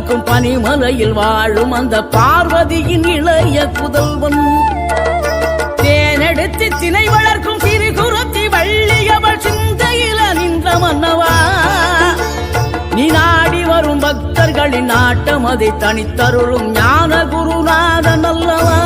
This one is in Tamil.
வளர்க்கும் பனிமலையில் வாழும் அந்த பார்வதியின் இளைய புதல்வன். தேனெடுத்து திணை வளர்க்கும் திரிகுரத்தி வள்ளியவள் சிந்தையில நின்ற மன்னவா. நீ நாடி வரும் பக்தர்களின் நாட்டம் அதை தனித்தருளும் ஞான குருநாதன் அல்லவா.